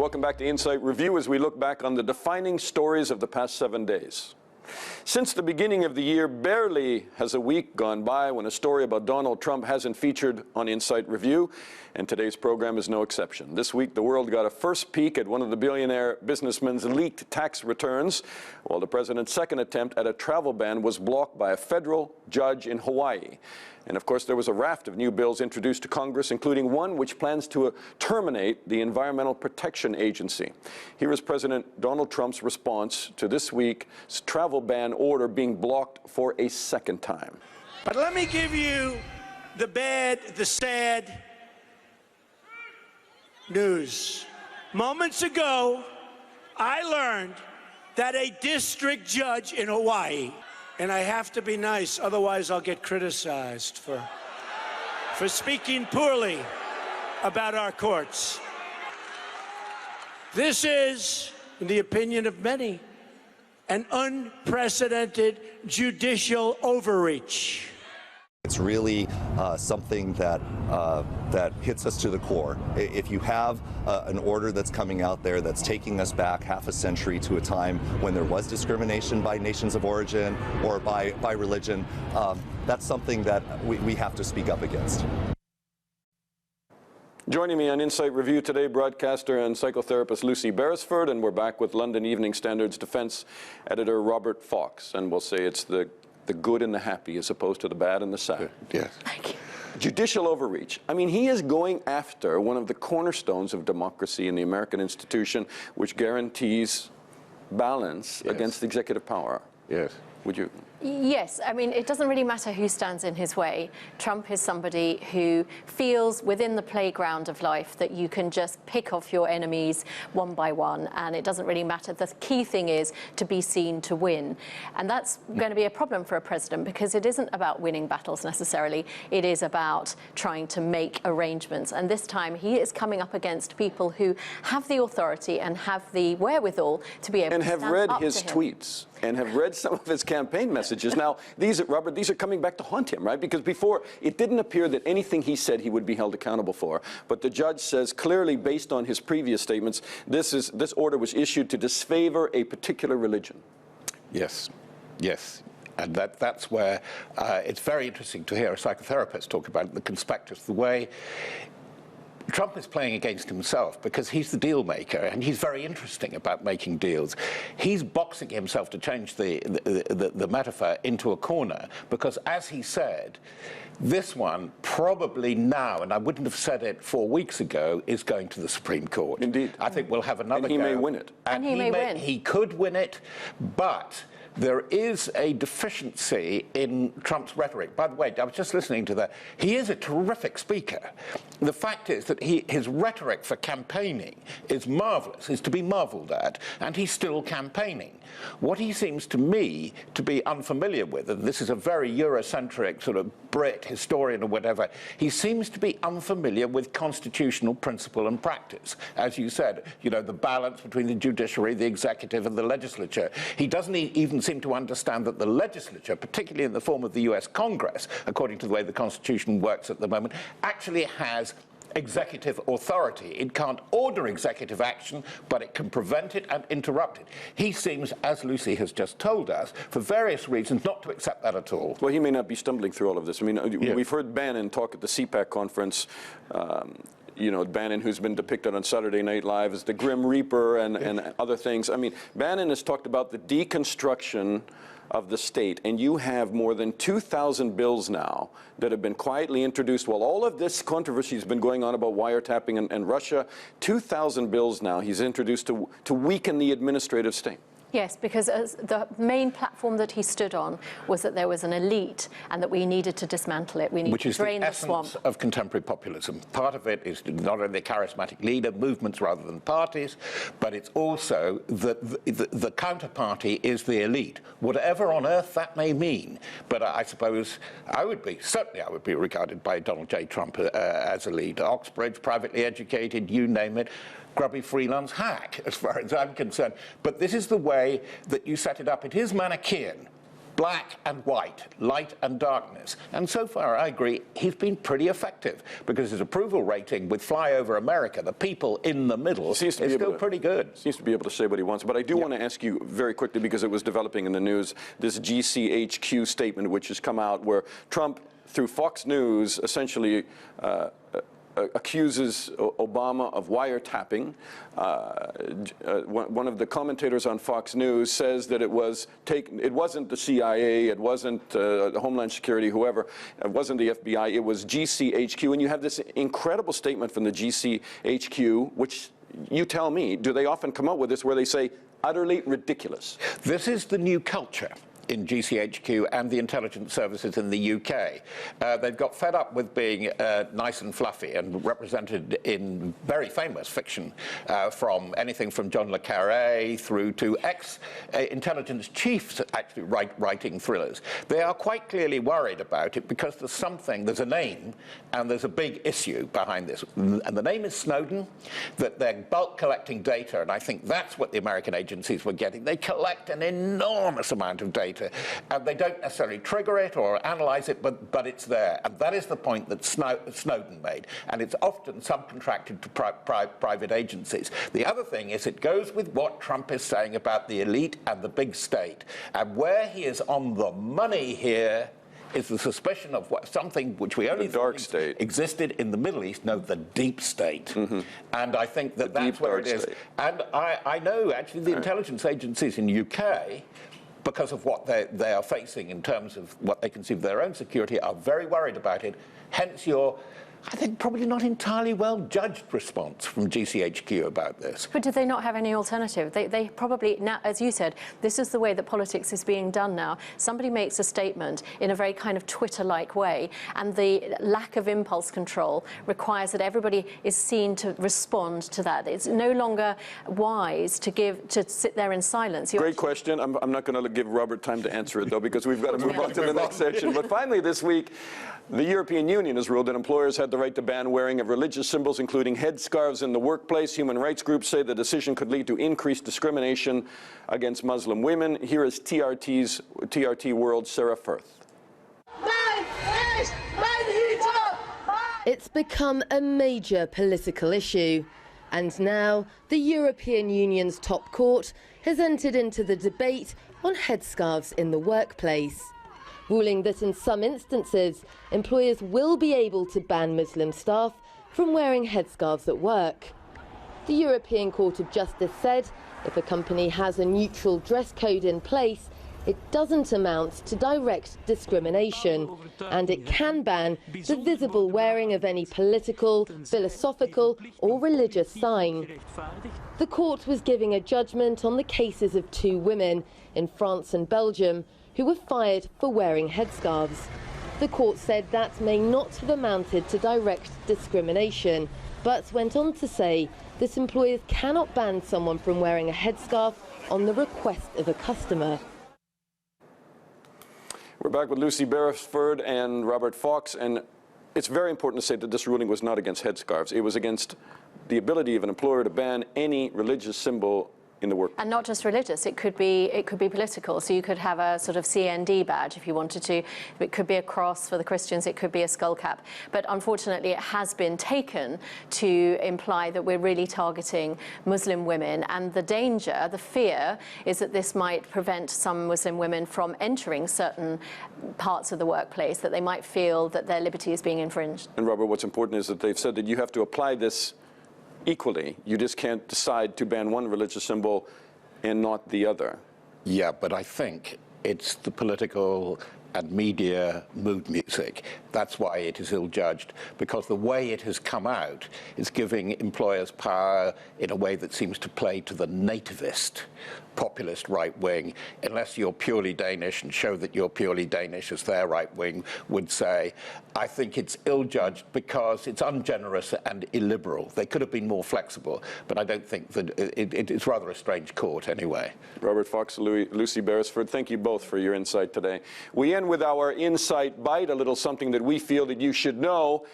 Welcome back to Insight Review as we look back on the defining stories of the past 7 days. Since the beginning of the year, barely has a week gone by when a story about Donald Trump hasn't featured on Insight Review, and today's program is no exception. This week, the world got a first peek at one of the billionaire businessman's leaked tax returns, while the president's second attempt at a travel ban was blocked by a federal judge in Hawaii. And of course, there was a raft of new bills introduced to Congress, including one which plans to terminate the Environmental Protection Agency. Here is President Donald Trump's response to this week's travel ban order being blocked for a second time. But let me give you the bad, the sad news. Moments ago, I learned that a district judge in Hawaii, and I have to be nice, otherwise I'll get criticized for speaking poorly about our courts. This is, in the opinion of many, an unprecedented judicial overreach. It's really something that hits us to the core. If you have an order that's coming out there that's taking us back half a century to a time when there was discrimination by nations of origin or by religion, that's something that we have to speak up against. Joining me on Insight Review today, broadcaster and psychotherapist Lucy Beresford, and we're back with London Evening Standard's defense editor Robert Fox, and we'll say it's the good and the happy as opposed to the bad and the sad. Yes. Thank you. Judicial overreach. I mean, he is going after one of the cornerstones of democracy in the American institution, which guarantees balance against executive power. Yes. Would you? Yes, I mean, it doesn't really matter who stands in his way. Trump is somebody who feels within the playground of life that you can just pick off your enemies one by one, and it doesn't really matter. The key thing is to be seen to win. And that's going to be a problem for a president, because it isn't about winning battles necessarily. It is about trying to make arrangements. And this time he is coming up against people who have the authority and have the wherewithal to be able to stand up to him. And have read his tweets and have read some of his campaign messages. Now, Robert, these are coming back to haunt him, right? Because before, it didn't appear that anything he said he would be held accountable for. But the judge says clearly, based on his previous statements, this order was issued to disfavor a particular religion. Yes. Yes. And that's where it's very interesting to hear a psychotherapist talk about the conspectus, the way Trump is playing against himself, because he's the deal maker and he's very interesting about making deals. He's boxing himself, to change the metaphor, into a corner, because as he said, this one probably now, and I wouldn't have said it 4 weeks ago, is going to the Supreme Court. Indeed. I think we'll have another go. And he may win it. And he may win. He could win it, but there is a deficiency in Trump's rhetoric. By the way, I was just listening to that. He is a terrific speaker. The fact is that his rhetoric for campaigning is marvelous, is to be marveled at, and he's still campaigning. What he seems to me to be unfamiliar with, and this is a very Eurocentric sort of Brit historian or whatever, he seems to be unfamiliar with constitutional principle and practice. As you said, you know, the balance between the judiciary, the executive, and the legislature. He doesn't even seem to understand that the legislature, particularly in the form of the US Congress, according to the way the Constitution works at the moment, actually has executive authority. It can't order executive action, but it can prevent it and interrupt it. He seems, as Lucy has just told us, for various reasons, not to accept that at all. Well, he may not be stumbling through all of this. I mean, we've heard Bannon talk at the CPAC conference. You know, Bannon, who's been depicted on Saturday Night Live as the Grim Reaper and other things. I mean, Bannon has talked about the deconstruction of the state, and you have more than 2,000 bills now that have been quietly introduced while all of this controversy has been going on about wiretapping and Russia. 2,000 bills now he's introduced to weaken the administrative state. Yes, because the main platform that he stood on was that there was an elite and that we needed to dismantle it. We need to drain the swamp. Which is the essence of contemporary populism. Part of it is not only a charismatic leader, movements rather than parties, but it's also that the counterparty is the elite, whatever on earth that may mean. But I suppose I would be regarded by Donald J. Trump as a leader. Oxbridge, privately educated, you name it. Grubby freelance hack, as far as I'm concerned. But this is the way that you set it up. It is Manichaean. black and white, light and darkness. And so far, I agree, he's been pretty effective because his approval rating with Flyover America, the people in the middle, is still pretty good. Seems to be able to say what he wants. But I do want to ask you very quickly, because it was developing in the news, this GCHQ statement which has come out where Trump, through Fox News, essentially accuses Obama of wiretapping. One of the commentators on Fox News says that it wasn't the CIA, it wasn't Homeland Security, whoever, it wasn't the FBI, it was GCHQ. And you have this incredible statement from the GCHQ, which you tell me, do they often come up with this where they say, utterly ridiculous? This is the new culture in GCHQ and the intelligence services in the UK. They've got fed up with being nice and fluffy and represented in very famous fiction, from anything from John le Carré through to ex-intelligence chiefs actually writing thrillers. They are quite clearly worried about it because there's a name and there's a big issue behind this. And the name is Snowden, that they're bulk collecting data, and I think that's what the American agencies were getting. They collect an enormous amount of data, and they don't necessarily trigger it or analyze it, but it's there. And that is the point that Snowden made. And it's often subcontracted to private agencies. The other thing is it goes with what Trump is saying about the elite and the big state. And where he is on the money here is the suspicion of something which we only thought existed in the Middle East, the deep state. Mm-hmm. And I think that's where it is. And I know, actually, the intelligence agencies in UK, because of what they are facing in terms of what they conceive of their own security, are very worried about it. Hence your, I think, probably not entirely well-judged response from GCHQ about this. But do they not have any alternative? They probably, now, as you said, this is the way that politics is being done now. Somebody makes a statement in a very kind of Twitter-like way, and the lack of impulse control requires that everybody is seen to respond to that. It's no longer wise to sit there in silence. Great question. I'm not going to give Robert time to answer it, though, because we've got to move on to the next section. But finally this week, the European Union has ruled that employers had the right to ban wearing of religious symbols, including headscarves, in the workplace. Human rights groups say the decision could lead to increased discrimination against Muslim women. Here is TRT World's Sarah Firth. It's become a major political issue. And now the European Union's top court has entered into the debate on headscarves in the workplace, ruling that in some instances, employers will be able to ban Muslim staff from wearing headscarves at work. The European Court of Justice said if a company has a neutral dress code in place, it doesn't amount to direct discrimination, and it can ban the visible wearing of any political, philosophical or religious sign. The court was giving a judgment on the cases of 2 women in France and Belgium who were fired for wearing headscarves. The court said that may not have amounted to direct discrimination, but went on to say that employers cannot ban someone from wearing a headscarf on the request of a customer. We're back with Lucy Beresford and Robert Fox, and it's very important to say that this ruling was not against headscarves. It was against the ability of an employer to ban any religious symbol in the work. And not just religious, it could be political. So you could have a sort of CND badge if you wanted to. It could be a cross for the Christians, it could be a skull cap. But unfortunately, it has been taken to imply that we're really targeting Muslim women. And the danger, the fear, is that this might prevent some Muslim women from entering certain parts of the workplace, that they might feel that their liberty is being infringed. And Robert, what's important is that they've said that you have to apply this equally. You just can't decide to ban one religious symbol and not the other. Yeah, but I think it's the political and media mood music. That's why it is ill-judged, because the way it has come out is giving employers power in a way that seems to play to the nativist, populist right wing, unless you're purely Danish and show that you're purely Danish, as their right wing would say. I think it's ill-judged because it's ungenerous and illiberal. They could have been more flexible, but I don't think that it's rather a strange court anyway. Robert Fox, Lucy Beresford, thank you both for your insight today. We end with our Insight Bite, a little something that we feel that you should know.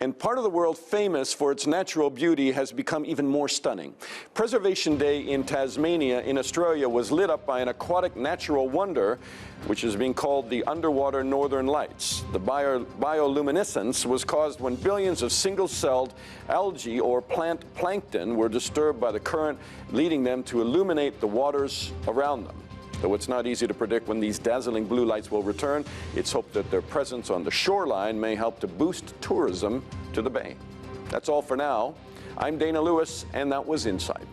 And part of the world famous for its natural beauty has become even more stunning. Preservation Day in Tasmania in Australia was lit up by an aquatic natural wonder, which is being called the underwater northern lights. The bioluminescence was caused when billions of single-celled algae or plant plankton were disturbed by the current, leading them to illuminate the waters around them. Though it's not easy to predict when these dazzling blue lights will return, it's hoped that their presence on the shoreline may help to boost tourism to the bay. That's all for now. I'm Dana Lewis, and that was Inside.